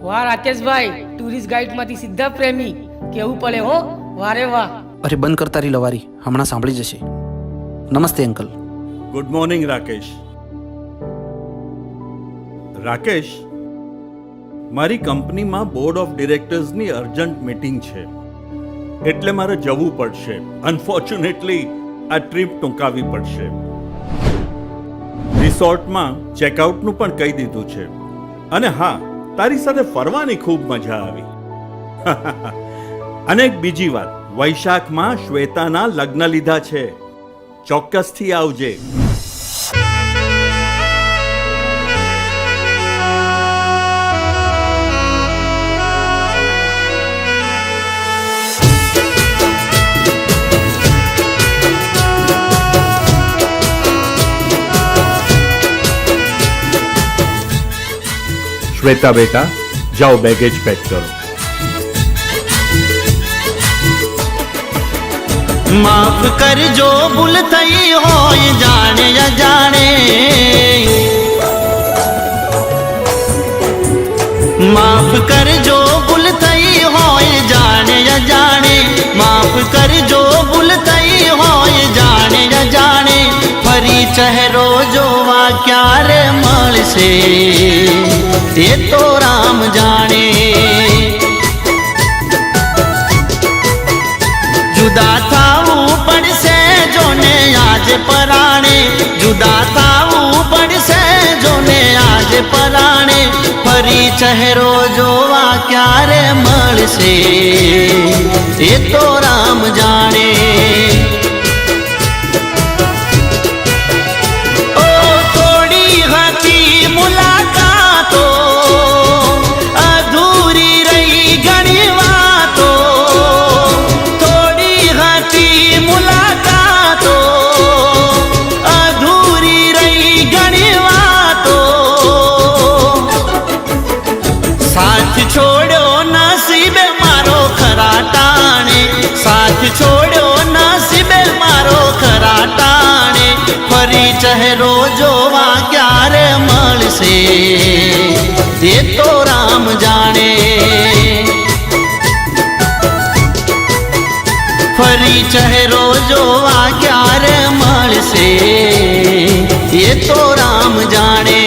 વાહ રાકેશભાઈ, tourist guide માંથી સીધા પ્રેમી કેવું પડે હો. વારે વાહ. અરે બંધ કર તારી લવારી, હમણાં સાંભળી જશે. નમસ્તે uncle. Good morning Rakesh. Rakesh, મારી કંપનીમાં બોર્ડ ઓફ ડિરેક્ટર્સની અર્જન્ટ મીટિંગ છે, એટલે મારે જવું પડશે. અનફોર્ચ્યુનેટલી આ ટ્રીપ ટૂંકાવી પડશે. રિસોર્ટમાં ચેકઆઉટનું પણ કહી દીધું છે. અને હા, તારી સાથે ફરવાની ખૂબ મજા આવી. અને એક બીજી વાત, વૈશાખમાં શ્વેતાના લગ્ન લીધા છે. ચોક્કસથી આવજે. श्वेता बेटा, जाओ बैगेज पैक करो. माफ कर जो भूल थई होय जाने या जाने, माफ कर जो भूल थई होय जाने या जाने, माफ कर जो भूल थई होय जाने या जाने. फरी चेहरो जोवा क्यारे मळशे ये तो राम जाने. जुदा थावू पड़से जोने आज पराणे, जुदा थावू पड़से जोने आज पराणे. फरी चेहरो जोवा क्यारे मळशे ये तो राम जाने. ओ थोड़ी हती मुलाकातो अधूरी रही घणी वातो, थोड़ी हती मुलाकातो अधूरी रही घणी वातो. साथ छोड़ो नसीबे मारो खरा टाणे, साथ छोड़ो नसीबे मारो खरा टाणे. फरी चेहरो जोवा क्यारे मळशे ये तो राम जाने. फरी चेहरो जोवा क्यारे मळशे ये तो राम जाने.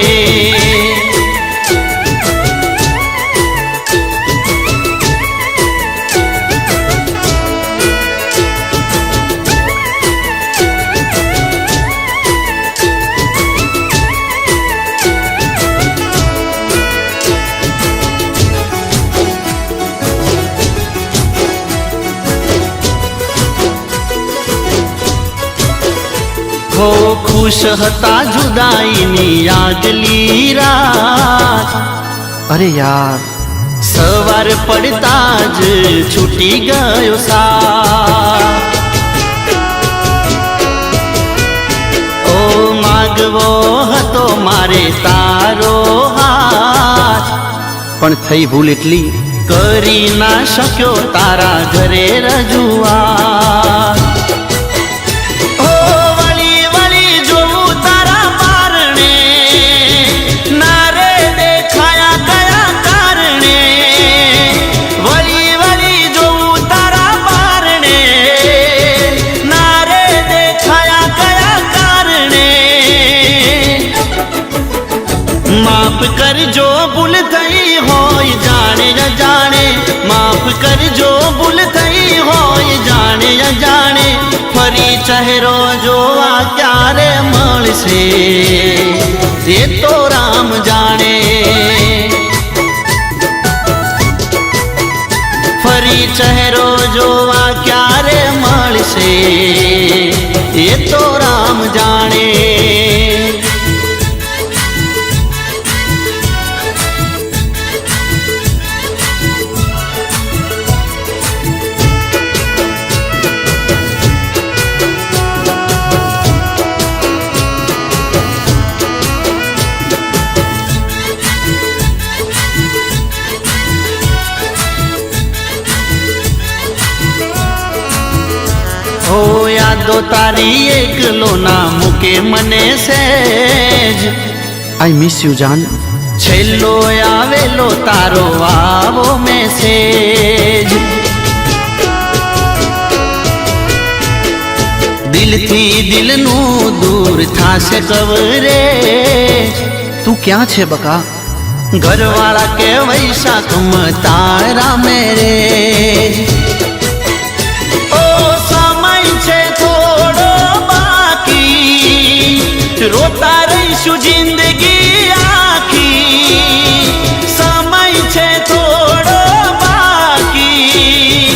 हो खुश हता जुदाईनी આગલી રાત. અરે યાર, સવાર પડતા જ છૂટી ગયો સાથ. ઓ માગવો હતો મારે તારો હાથ, પણ થઈ ભૂલ એટલી કરી ના શક્યો તારા ઘરે રજૂઆત. माफ कर जो भूल थई होय जाने या जाने, माफ कर जो भूल थई होय जाने या जाने. फरी चेहरो जोवा क्यारे मळशे ये तो राम जाने. फरी चेहरो जोवा क्यारे मळशे ये तो राम जाने. हो यादो तारी एकलो ना मुके मने सेज. આઈ મિસ યુ જાન. છેલ્લો આવેલો તારો આવો મેસેજ, દિલથી દિલનું દૂર થાશે કવરે. તું ક્યાં છે બકા? ઘરવાળા કે વૈશાખમાં તારા મેરેજ. ઓ સમય છે થોડો બાકી, રોતા રહીશું જિંદગી આખી. સમય છે થોડો બાકી,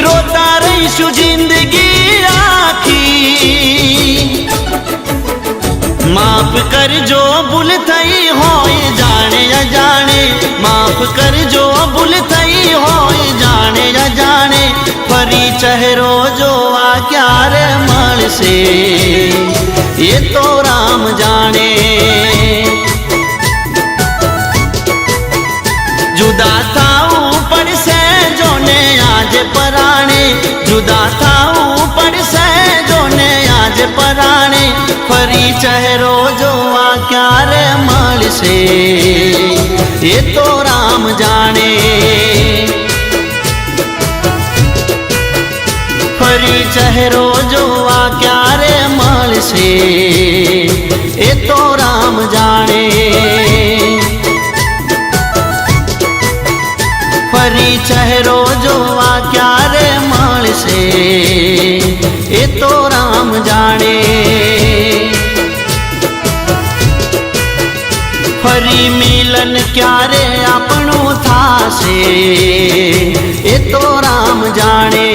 રોતા રહીશું જિંદગી આખી. માફ કરજો ભૂલ થઈ હોય જાણે અજાણે, માફ કરજો ભૂલ થઈ હોય જાણે અજાણે. ફરી ચહેરો જોવા ક્યારે મળશે એ તો રામ જાણે. જુદા થાવું પડશે જોને આજે પરાણે, જુદા થાવું પડશે જોને આજે પરાણે. ફરી ચહેરો જોવા ક્યારે મળશે એ તો રામ જાણે. ફરી ચહેરો જોવા ક્યારે મળશે એ તો રામ જાણે. ફરી ચહેરો જોવા ક્યારે મળશે એ તો રામ જાણે. ફરી મિલન ક્યારે આપણું થાશે એ તો રામ જાણે.